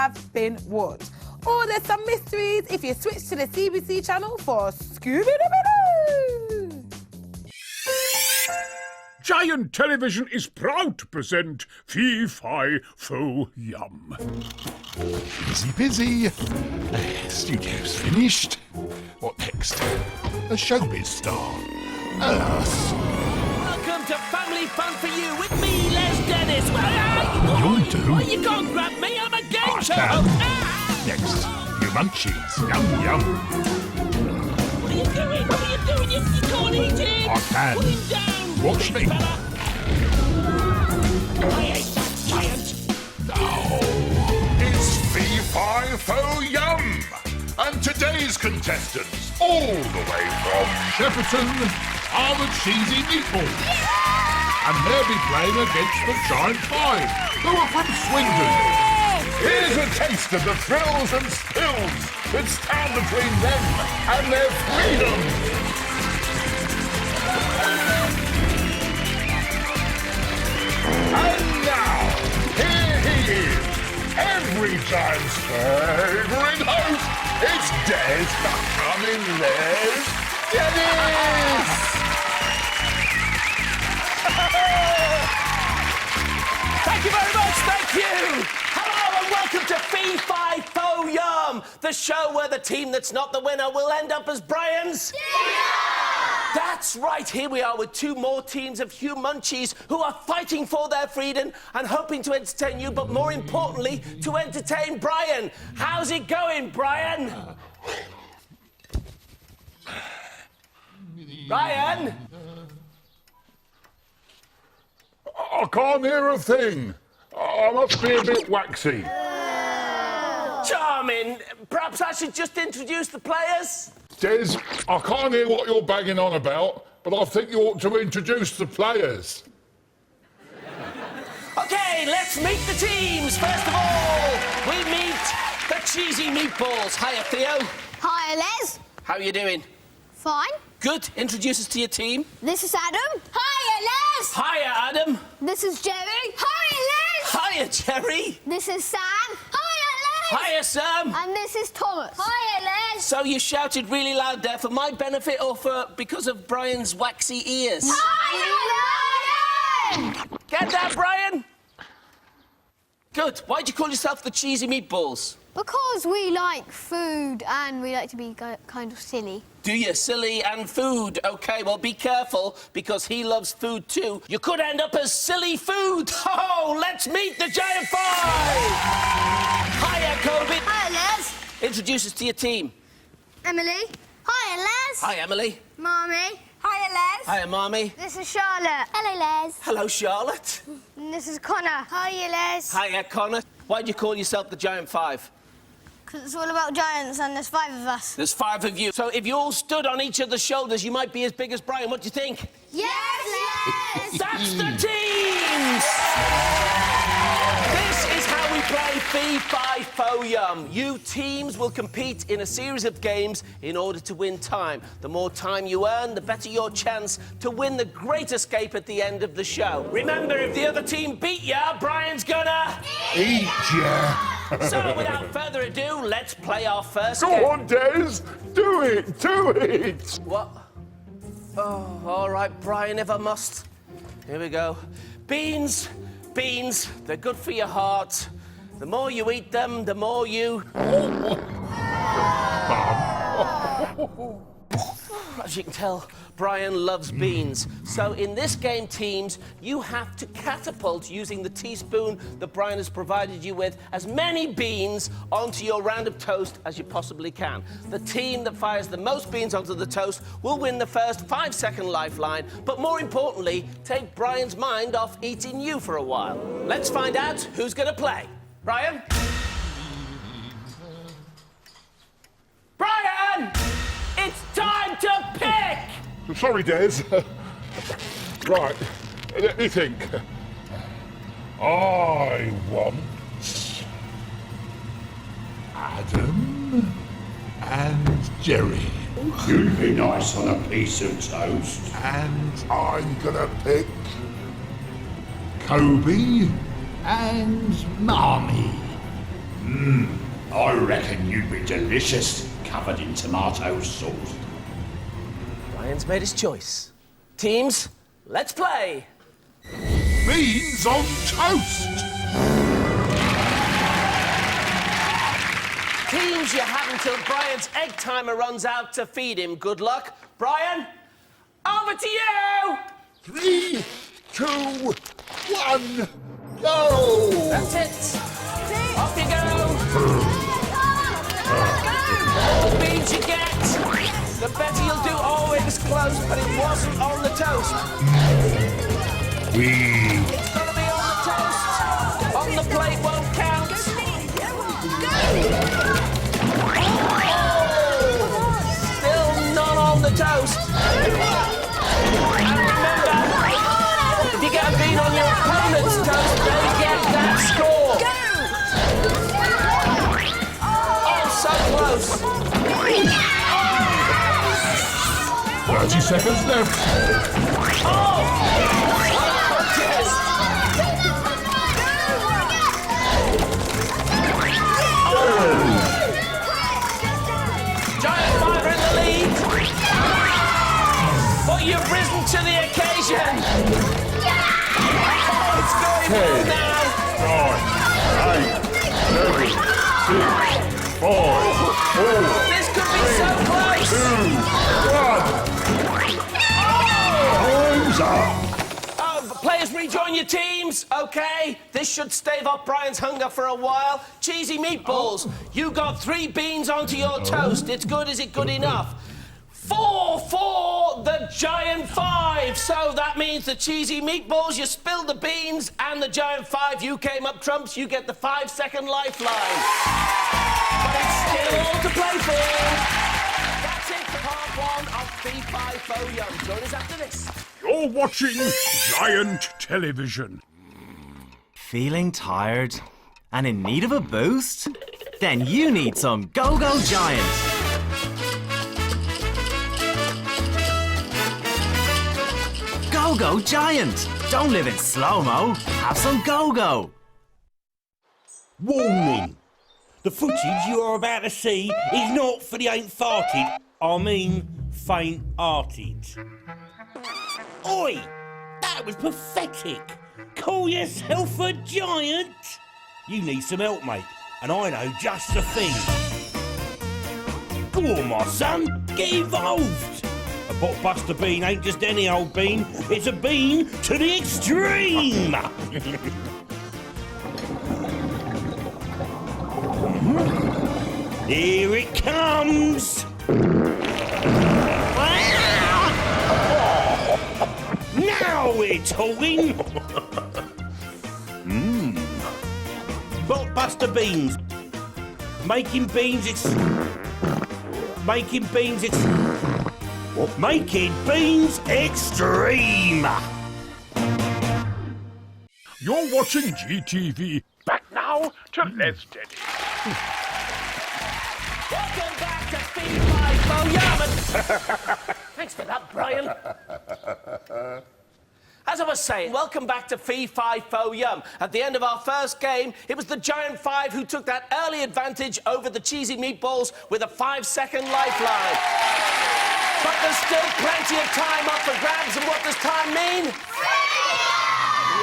have been what? Or there's some mysteries if you switch to the CBBC channel for Scooby-Doo. Giant Television is proud to present Fee Fi Fo Yum. Easy busy. Studio's finished. What next? A showbiz star. Us. Welcome to Family Fun for You with me, Les Dennis. You'll do. Oh, you can't grab me, I'm a game show can. host. Next, you munchies. Yum, yum. What are you doing? What are you doing? You can't eat it. I can. Put him down. Watch me. fella. I ate that giant. Oh, it's Fee Fi Fo Yum. And today's contestants, all the way from Shepperton, are the Cheesy Meatballs. And they'll be playing against the Giant Five, who are from Swindon. Here's a taste of the thrills and spills that stand between them and their freedom. And now, here he is, every Giant's favourite host. It's Des. Come in, Les. Dennis! Thank you very much, thank you. Hello and welcome to Fee Fi Fo Yum, the show where the team that's not the winner will end up as Brian's. That's right, here we are with two more teams of Hugh Munchies who are fighting for their freedom and hoping to entertain you, but more importantly, to entertain Brian. How's it going, Brian? Brian? I can't hear a thing. I must be a bit waxy. Charming. Perhaps I should just introduce the players? Des, I can't hear what you're banging on about, but I think you ought to introduce the players. OK, let's meet the teams. First of all, we meet the Cheesy Meatballs. Hiya, Theo. Hi, Les. How are you doing? Fine. Good. Introduce us to your team. This is Adam. Hiya, Les. Hiya, Adam. This is Jerry. Hiya, Les. Hiya, Jerry. This is Sam. Hiya, Les. Hiya, Sam. And this is Thomas. Hiya, Les. So you shouted really loud there for my benefit or because of Brian's waxy ears? Hiya, Les. Get that, Brian? Good. Why'd you call yourself the Cheesy Meatballs? Because we like food and we like to be kind of silly. Do you? Silly and food. OK, well, be careful, because he loves food too. You could end up as silly food. Oh, let's meet the Giant Five! Hiya, Kobe. Hiya, Les. Introduce us to your team. Emily. Hiya, Les. Hi, Emily. Mommy. Hiya, Les. Hiya, Marmee. This is Charlotte. Hello, Les. Hello, Charlotte. And this is Connor. Hiya, Les. Hiya, Connor. Why'd you call yourself the Giant Five? Because it's all about giants and there's 5 of us. There's 5 of you. So if you all stood on each other's shoulders, you might be as big as Brian. What do you think? Yes, Les. That's the teams! This is how we play Fee Fi Fo Yum. You teams will compete in a series of games in order to win time. The more time you earn, the better your chance to win the great escape at the end of the show. Remember, if the other team beat ya, Brian's gonna... Eat ya! So, without further ado, let's play our first Go game. on, Des! Do it! Do it! What? Oh, all right, Brian, if I must. Here we go. Beans, beans, they're good for your heart. The more you eat them, the more you... As you can tell, Brian loves beans. So in this game, teams, you have to catapult using the teaspoon that Brian has provided you with as many beans onto your round of toast as you possibly can. The team that fires the most beans onto the toast will win the first 5-second lifeline, but more importantly, take Brian's mind off eating you for a while. Let's find out who's going to play. Brian? Brian! It's time to pick! Sorry, Des. Right, let me think. I want Adam and Jerry. You'd be nice on a piece of toast. And I'm gonna pick Kobe and Marmee. I reckon you'd be delicious, covered in tomato sauce. Brian's made his choice. Teams, let's play. Beans on toast. Teams, you have until Brian's egg timer runs out to feed him. Good luck. Brian, over to you! 3, 2, 1, go! That's it. Off you go. The more beans you get, the better you'll do. Oh, it was close, but it wasn't on the toast. It's got to be on the toast. On the plate won't count. Still not on the toast. And remember, if you get a bean on your opponent's toast, they get that score. Oh, so close. 30 seconds left. Giant Fiver in the lead. But you've risen to the occasion. Oh, it's going well now. 9, 8, 7, 6, 5, 4, This could be so close. 2, 1. Time's up. Oh, players, rejoin your teams. OK, this should stave off Brian's hunger for a while. Cheesy Meatballs, you got 3 beans onto your toast. It's good. Is it good enough? 4 for the Giant 5. So that means the Cheesy Meatballs, you spilled the beans, and the Giant 5, you came up trumps. You get the 5-second lifeline. But it's still all to play for. That's it for part 1 of Fee-Fi-Fo Yum. Join us after this. You're watching Giant Television. Feeling tired and in need of a boost? Then you need some Go-Go Giant. Go-Go Giant! Don't live in slow-mo. Have some Go-Go. Warning! The footage you are about to see is not for the ain't farted. I mean, faint-hearted. Oi! That was pathetic! Call yourself a giant? You need some help, mate, and I know just the thing. Go on, my son, get involved! A blockbuster bean ain't just any old bean, it's a bean to the extreme! Here it comes! Now we're talking! Blockbuster beans. Making beans extreme! You're watching GTV. Back now to Les Teddy. Welcome back to Fee-Fi-Fo Yum. Thanks for that, Brian. As I was saying, welcome back to Fee-Fi-Fo Yum. At the end of our first game, it was the Giant 5 who took that early advantage over the Cheesy Meatballs with a 5-second lifeline. But there's still plenty of time up for grabs, and what does time mean?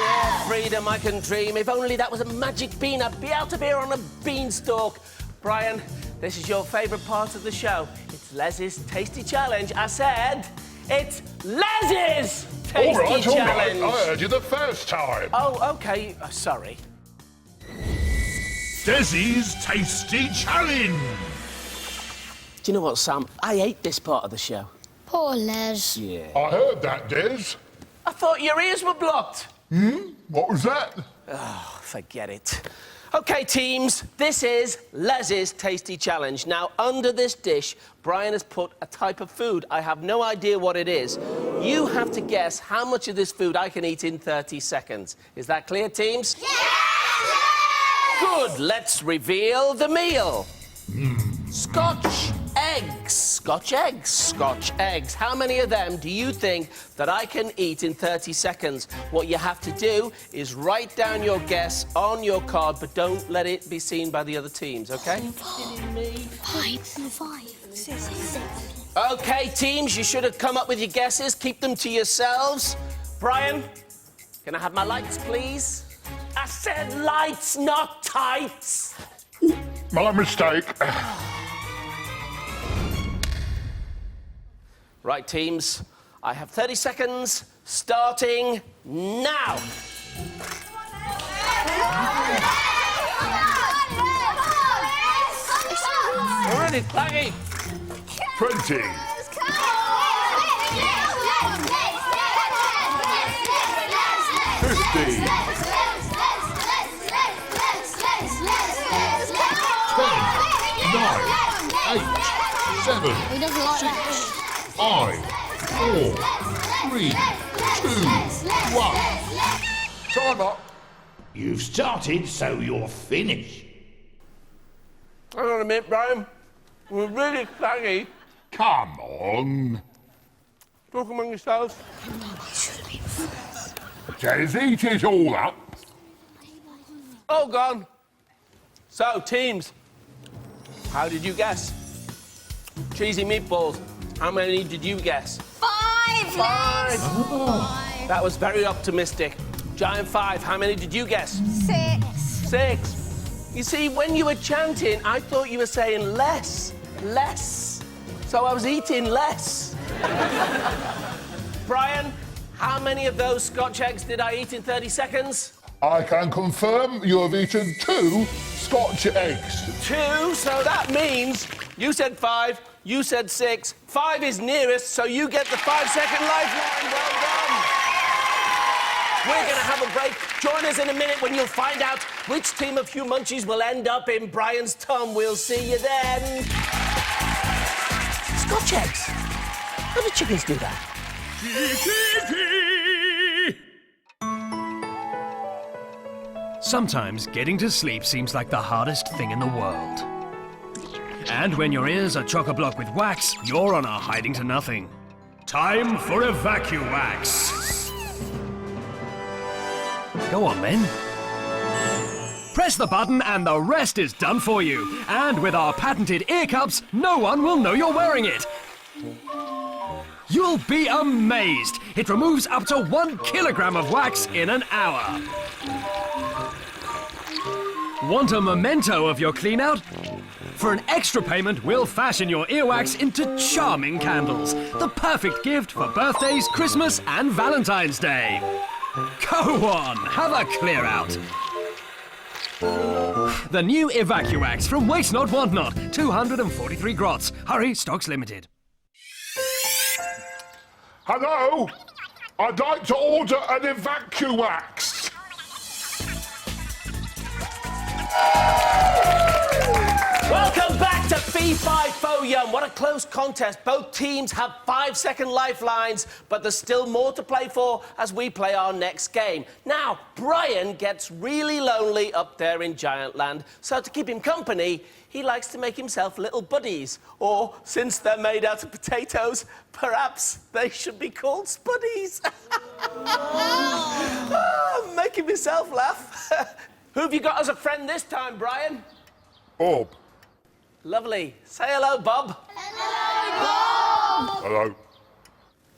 Yeah, freedom I can dream. If only that was a magic bean, I'd be out of here on a beanstalk. Brian, this is your favourite part of the show. It's Les's Tasty Challenge. I said, it's Les's Tasty Challenge. I heard you the first time. Oh, OK. Sorry. Desi's Tasty Challenge. Do you know what, Sam? I hate this part of the show. Poor Les. Yeah. I heard that, Des. I thought your ears were blocked. What was that? Oh, forget it. OK, teams, this is Les's Tasty Challenge. Now, under this dish, Brian has put a type of food. I have no idea what it is. You have to guess how much of this food I can eat in 30 seconds. Is that clear, teams? Yeah! Good. Let's reveal the meal. Scotch eggs. Scotch eggs. Scotch eggs. How many of them do you think that I can eat in 30 seconds? What you have to do is write down your guess on your card, but don't let it be seen by the other teams, okay? 5. 6. Okay, teams, you should have come up with your guesses. Keep them to yourselves. Brian, can I have my lights, please? I said lights, not tights. My mistake. Right, teams, I have 30 seconds, starting now. Already, Claggy. 20. 50. 10, 9, 8, 7, 6, 5, 4, 3, 2, 1. Time up. You've started, so you're finished. Hang on a minute, Brian. We're really claggy. Come on. Talk among yourselves. Just eat it all up. All gone. So, teams, how did you guess? Cheesy Meatballs, how many did you guess? 5. 5. Oh. That was very optimistic. Giant 5, how many did you guess? 6. 6. You see, when you were chanting, I thought you were saying less. Less. So I was eating less. Brian, how many of those Scotch eggs did I eat in 30 seconds? I can confirm you have eaten 2 Scotch eggs. 2, so that means you said 5, you said 6. 5 is nearest, so you get the 5-second lifeline. Well done. We're going to have a break. Join us in a minute when you'll find out which team of Hugh Munchies will end up in Brian's tum. We'll see you then. Scotch eggs. How do chickens do that? Sometimes getting to sleep seems like the hardest thing in the world. And when your ears are chock-a-block with wax, you're on a hiding to nothing. Time for Evacuwax. Go on, then. Press the button and the rest is done for you. And with our patented ear cups, no one will know you're wearing it. You'll be amazed. It removes up to 1 kilogram of wax in an hour. Want a memento of your clean-out? For an extra payment, we'll fashion your earwax into charming candles. The perfect gift for birthdays, Christmas and Valentine's Day. Go on, have a clear-out. The new Evacuwax from Waste Not, Want Not. 243 grots. Hurry, stock's limited. Hello? I'd like to order an Evacuwax. Welcome back to Fee Fi Fo Yum. What a close contest. Both teams have 5-second lifelines, but there's still more to play for as we play our next game. Now, Brian gets really lonely up there in Giantland, so to keep him company, he likes to make himself little buddies. Or, since they're made out of potatoes, perhaps they should be called Spuddies. I'm making myself laugh. Who have you got as a friend this time, Brian? Bob. Lovely. Say hello, Bob. Hello, Bob. Hello.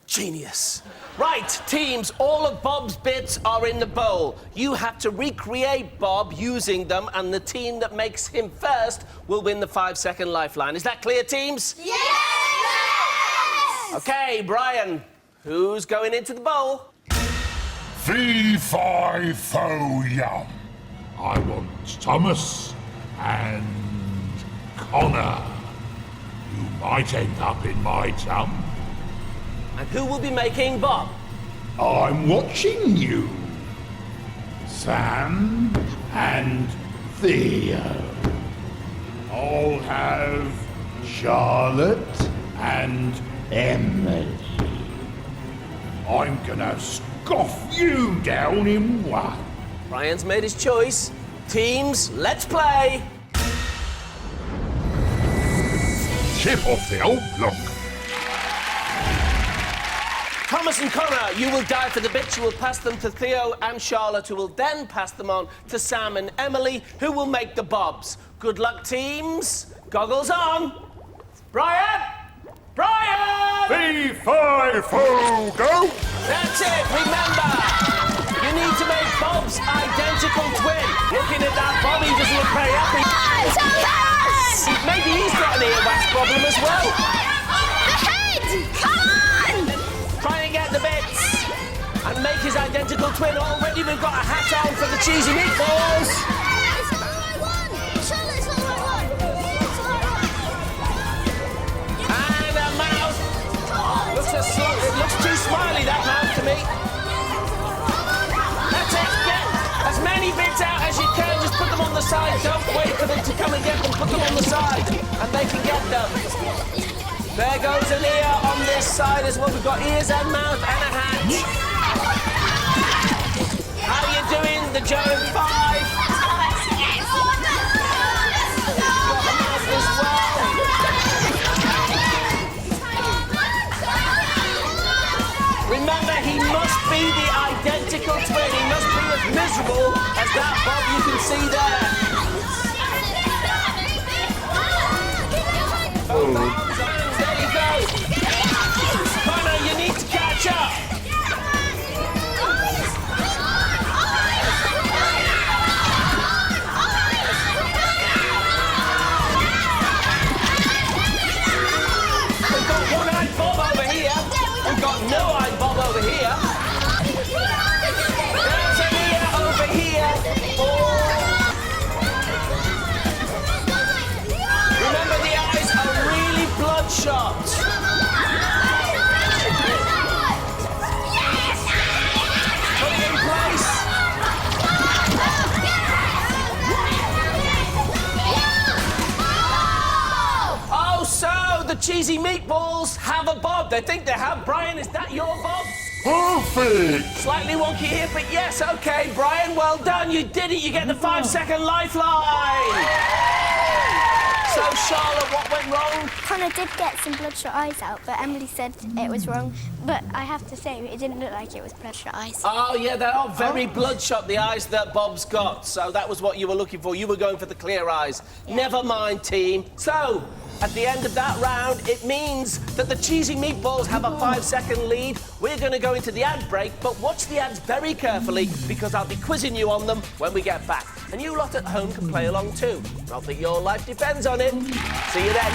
Genius. Right, teams, all of Bob's bits are in the bowl. You have to recreate Bob using them, and the team that makes him first will win the 5-second lifeline. Is that clear, teams? Yes! Okay, Brian, who's going into the bowl? Fee Fi Fo Yum. I want Thomas and Connor. You might end up in my tum. And who will be making Bob? I'm watching you. Sam and Theo. I'll have Charlotte and Emily. I'm gonna scoff you down in one. Brian's made his choice. Teams, let's play. chip off the old block. Thomas and Connor, you will die for the bits. You will pass them to Theo and Charlotte, who will then pass them on to Sam and Emily, who will make the bobs. Good luck, teams. Goggles on. Brian! Brian! Fee-fi-fo, go! That's it, remember! You need to make Bob's identical twin. Looking at that, Bobby doesn't look very happy. Maybe he's got an earwax problem as well. The head! Come on! Try and get the bits. And make his identical twin. Already we've got a hat on for the Cheesy Meatballs. It's the right one! Charlotte's not the right one! It's the right one! And a mouth. It looks too smiley, that mouth, to me. That's it. Get as many bits out as you can. Just put them on the side. Don't wait for them to come and get them. Put them on the side, and they can get them. There goes an ear on this side as well. We've got ears and mouth and a hat. How are you doing, the giant five? Got the mouth as well. Remember, he must be the identical twin. He must be as miserable as that Bob you can see there. There you go. Connor, you need to catch up. We've got one-eyed Bob over here. We've got no-eyed Bob over here. There's an ear over here. Remember, the eyes are really bloodshot. Put it in place. Oh, so the Cheesy Meatballs have a bob. They think they have. Brian, is that your bob? Perfect! Slightly wonky here, but yes, OK, Brian, well done. You did it. You get the 5-second lifeline. So, Charlotte, what went wrong? Connor did get some bloodshot eyes out, but Emily said it was wrong. But I have to say, it didn't look like it was bloodshot eyes. Oh, yeah, they are very bloodshot, the eyes that Bob's got. So that was what you were looking for. You were going for the clear eyes. Yeah. Never mind, team. So, at the end of that round, it means that the Cheesy Meatballs have a 5-second lead. We're going to go into the ad break, but watch the ads very carefully because I'll be quizzing you on them when we get back. And you lot at home can play along too. Not that your life depends on it. See you then.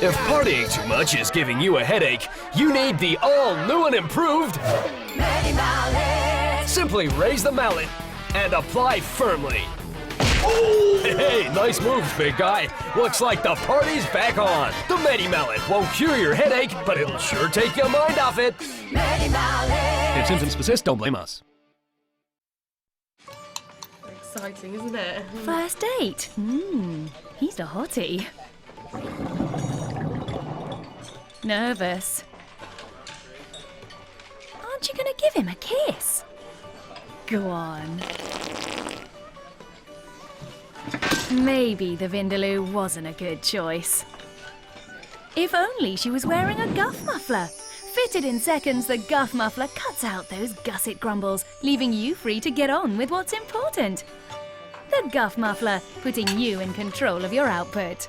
If partying too much is giving you a headache, you need the all-new and improved Simply raise the mallet and apply firmly. Hey, nice moves, big guy. Looks like the party's back on. The Medi Mallet won't cure your headache, but it'll sure take your mind off it. Medi Mallet. If symptoms persist, don't blame us. Exciting, isn't it? First date. He's a hottie. Nervous. Aren't you gonna give him a kiss? Go on. Maybe the Vindaloo wasn't a good choice. If only she was wearing a guff muffler. Fitted in seconds, the guff muffler cuts out those gusset grumbles, leaving you free to get on with what's important. The guff muffler, putting you in control of your output.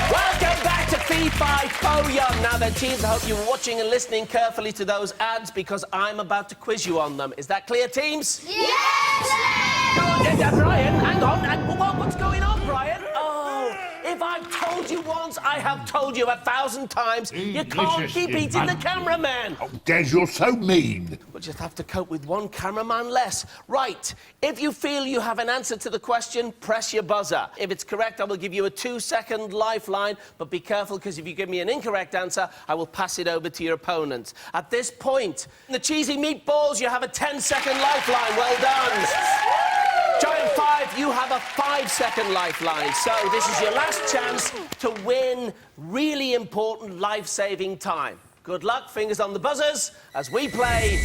Welcome back to Fee-Fi-Fo-Yum. Now then, teams, I hope you were watching and listening carefully to those ads because I'm about to quiz you on them. Is that clear, teams? Yes! Go on, Brian, hang on. What's going on, Brian? Oh, if I've told you once, I have told you 1,000 times. You can't keep eating the cameraman. Oh, Des, you're so mean. We'll just have to cope with one cameraman less. Right, if you feel you have an answer to the question, press your buzzer. If it's correct, I will give you a 2-second lifeline, but be careful, because if you give me an incorrect answer, I will pass it over to your opponent. At this point, in the Cheesy Meatballs, you have a 10-second lifeline. Well done. Giant 5, you have a 5-second lifeline. So this is your last chance to win really important life-saving time. Good luck, fingers on the buzzers, as we play...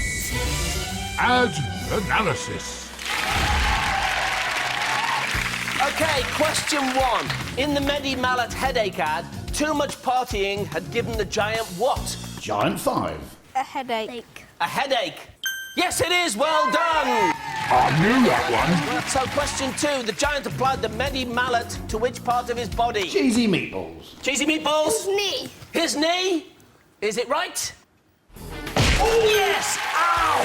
Ad analysis. OK, question 1. In the Medi Mallet headache ad, too much partying had given the giant what? Giant 5. A headache. A headache. Yes, it is. Well done. I knew that one. So, question 2. The giant applied the Medi Mallet to which part of his body? Cheesy Meatballs. Cheesy Meatballs? His knee. His knee? Is it right? Oh, yes! Ow!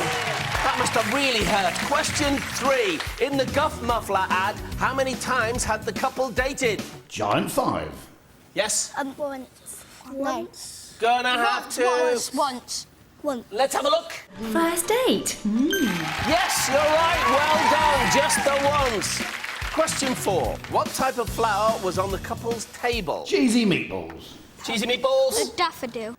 That must have really hurt. Question 3. In the Guff Muffler ad, how many times had the couple dated? Giant 5. Yes? Once. Gonna have to... Once. Let's have a look. First date. Yes, you're right. Well done. Just the once. Question 4. What type of flower was on the couple's table? Cheesy Meatballs. Cheesy Meatballs? A daffodil.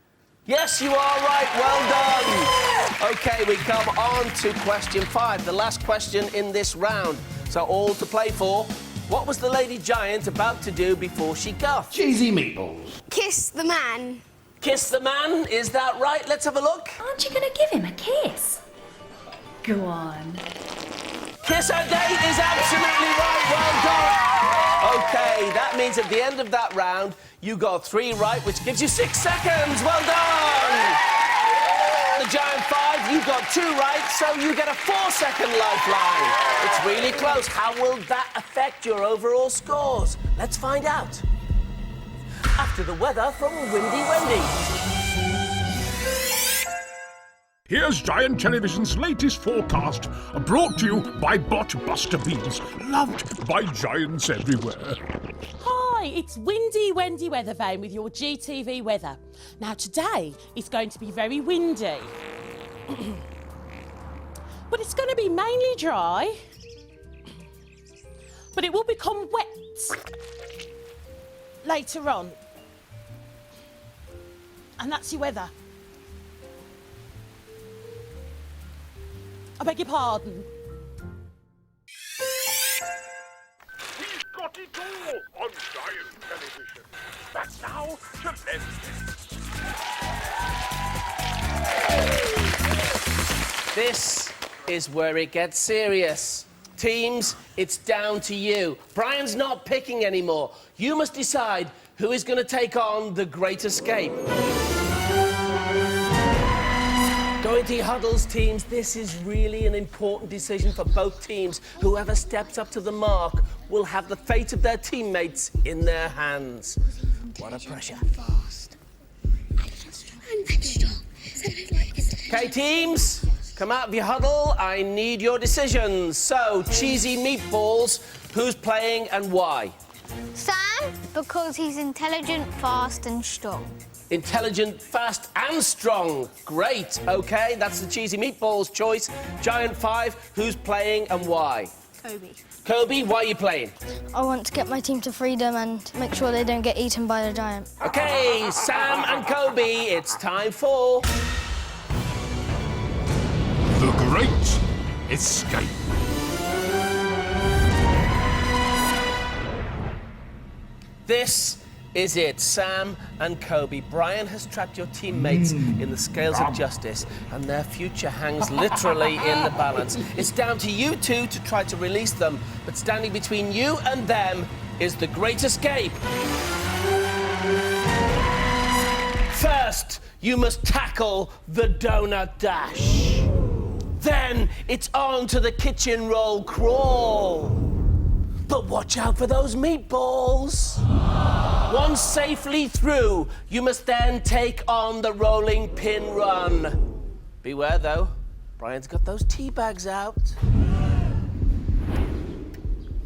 Yes, you are right. Well done. OK, we come on to question 5, the last question in this round. So all to play for. What was the lady giant about to do before she guffed? Cheesy Meatballs. Kiss the man. Kiss the man? Is that right? Let's have a look. Aren't you going to give him a kiss? Go on. Kiss her date is absolutely right. Well done. OK, that means at the end of that round, you got 3 right, which gives you 6 seconds. Well done. The giant 5, you got 2 right, so you get a 4-second lifeline. It's really close. How will that affect your overall scores? Let's find out. After the weather from Windy Wendy. Here's Giant Television's latest forecast, brought to you by Bot Buster Beans, loved by giants everywhere. Hi, it's Windy Wendy Weather Vane with your GTV weather. Now today it's going to be very windy. But it's going to be mainly dry. But it will become wet later on. And that's your weather. I beg your pardon. We've got it all on Giant Television. But now to Wednesday. This is where it gets serious. Teams, it's down to you. Brian's not picking anymore. You must decide who is going to take on the Great Escape. Going to your huddles, teams. This is really an important decision for both teams. Whoever steps up to the mark will have the fate of their teammates in their hands. What a pressure. Okay, teams, come out of your huddle. I need your decisions. So, Cheesy Meatballs, who's playing and why? Sam, because he's intelligent, fast and strong. Intelligent, fast and strong. Great. OK, that's the Cheesy Meatballs choice. Giant 5, who's playing and why? Kobe. Kobe, why are you playing? I want to get my team to freedom and make sure they don't get eaten by the giant. OK, Sam and Kobe, it's time for... The Great Escape. This is it, Sam and Kobe. Brian has trapped your teammates in the scales of justice, and their future hangs literally in the balance. It's down to you two to try to release them, but standing between you and them is the Great Escape. First, you must tackle the donut dash. Then it's on to the kitchen roll crawl. But watch out for those meatballs. Once safely through, you must then take on the rolling pin run. Beware, though. Brian's got those tea bags out.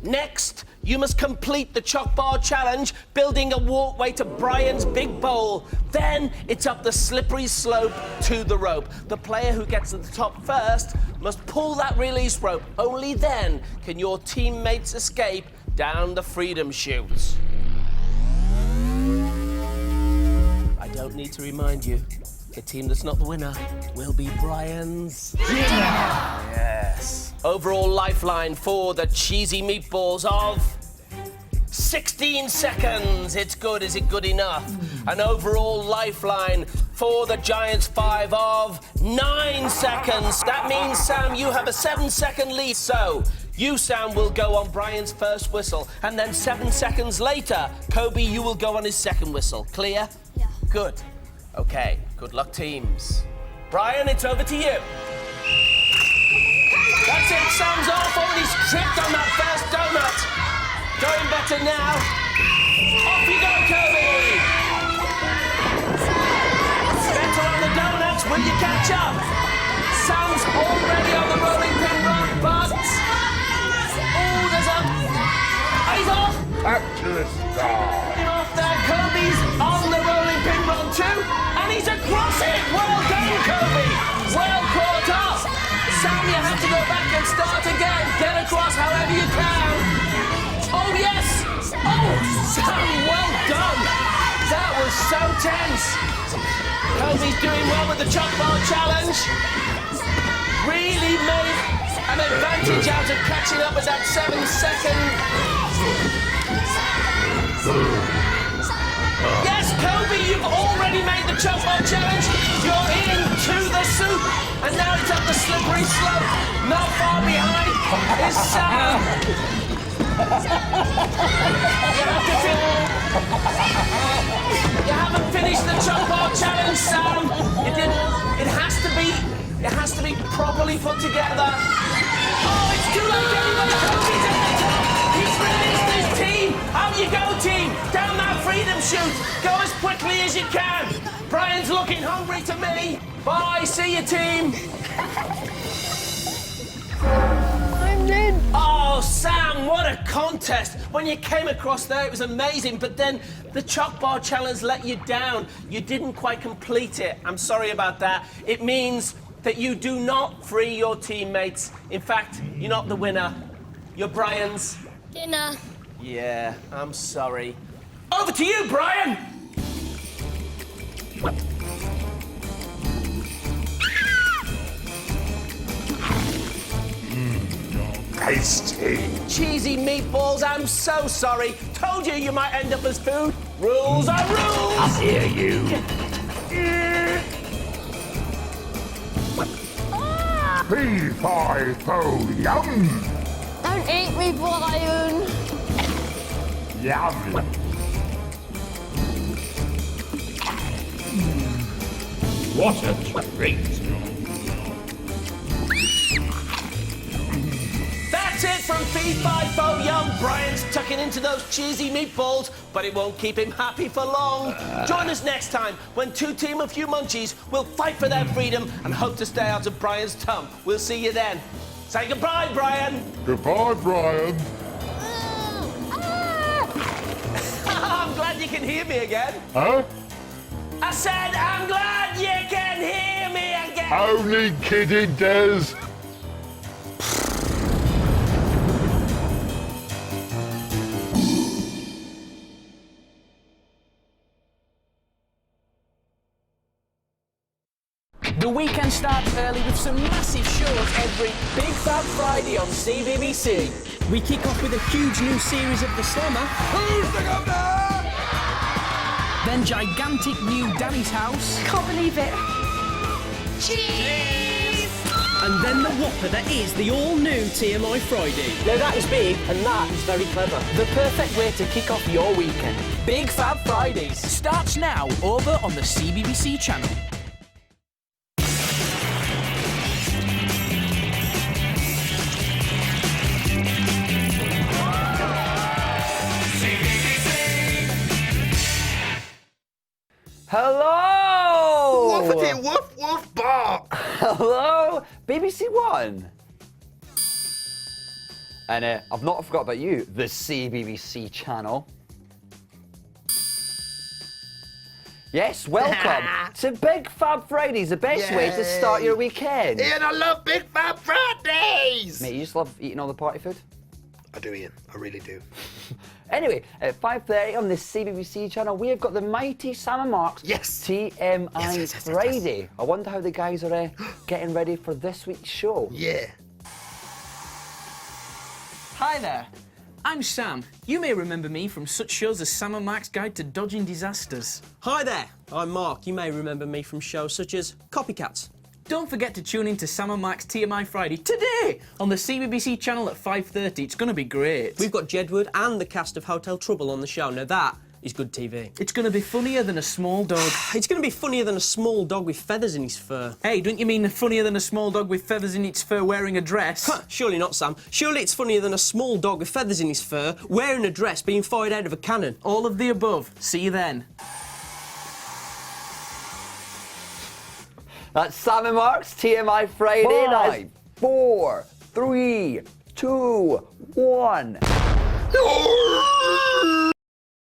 Next, you must complete the chalk bar challenge, building a walkway to Brian's big bowl. Then it's up the slippery slope to the rope. The player who gets to the top first must pull that release rope. Only then can your teammates escape down the freedom chute. I don't need to remind you, the team that's not the winner will be Brian's. Yes. Overall lifeline for the Cheesy Meatballs of 16 seconds. It's good. Is it good enough? An overall lifeline before the Giants' 5 of 9 seconds. That means, Sam, you have a 7-second lead. So, you, Sam, will go on Brian's first whistle. And then 7 seconds later, Kobe, you will go on his second whistle. Clear? Yeah. Good. OK, good luck, teams. Brian, it's over to you. That's it, Sam's off. Already tripped on that first donut. Going better now. Off you go, Kobe. Better on the donuts. Will you catch up? Sam's already on the rolling pin run, but... Oh, there's a... He's off. Back to the start. Off there. Kobe's on the rolling pin run too. And he's across it. Well done, Kobe. Well caught up. Sam, you have to go back and start again. Get across however you can. Oh, yes. Oh, Sam, well done. That was so tense. Kobe's doing well with the choc bar challenge. Really made an advantage out of catching up with that 7-second. Yes, Kobe, you've already made the choc bar challenge. You're into the soup. And now it's up the slippery slope. Not far behind is Sam. You haven't finished the choc bar challenge, Sam. You didn't. It has to be properly put together. Oh, it's too late, everybody. Kobe's at the top. He's released his team. Out you go, team. Down that freedom chute. Go as quickly as you can. Brian's looking hungry to me. Bye. See you, team. I'm in. Oh, Sam, what a contest. When you came across there, it was amazing, but then the choc bar challenge let you down. You didn't quite complete it. I'm sorry about that. It means that you do not free your teammates. In fact, you're not the winner. You're Brian's. Dinner. Yeah, I'm sorry. Over to you, Brian. Tasty. Cheesy meatballs, I'm so sorry. Told you might end up as food. Rules are rules. I hear you. Fee-fi-fo yum. Don't eat me, Brian. Yum. What a treat. That's it from Fee-Fi-Fo Yum. Brian's tucking into those cheesy meatballs, but it won't keep him happy for long. Join us next time when two Team of Few Munchies will fight for their freedom and hope to stay out of Brian's tum. We'll see you then. Say goodbye, Brian. Goodbye, Brian. I'm glad you can hear me again. Huh? I said I'm glad you can hear me again. Only kidding, Des. The weekend starts early with some massive shows every Big Fab Friday on CBBC. We kick off with a huge new series of The Slammer. Who's the governor? Then gigantic new Danny's House. Can't believe it. Cheese! And then the whopper that is the all-new TMI Friday. Now that is big and that is very clever. The perfect way to kick off your weekend. Big Fab Fridays starts now over on the CBBC channel. Hello! Woofity woof woof bark! Hello, BBC One. And I've not forgot about you, the CBBC channel. Yes, welcome to Big Fab Fridays, the best way to start your weekend. Ian, I love Big Fab Fridays! Mate, you just love eating all the party food? I do, Ian. I really do. Anyway, at 5:30 on the CBBC channel, we have got the mighty Sam and Mark's TMI Friday. I wonder how the guys are getting ready for this week's show. Yeah. Hi there. I'm Sam. You may remember me from such shows as Sam and Mark's Guide to Dodging Disasters. Hi there, I'm Mark. You may remember me from shows such as Copycats. Don't forget to tune in to Sam and Mark's TMI Friday today on the CBBC channel at 5:30. It's going to be great. We've got Jedward and the cast of Hotel Trouble on the show. Now that is good TV. It's going to be funnier than a small dog. It's going to be funnier than a small dog with feathers in his fur. Hey, don't you mean funnier than a small dog with feathers in its fur wearing a dress? Surely not, Sam. Surely it's funnier than a small dog with feathers in his fur wearing a dress being fired out of a cannon. All of the above. See you then. That's Sam and Mark's TMI Friday. 5, 4, 3, 2, 1.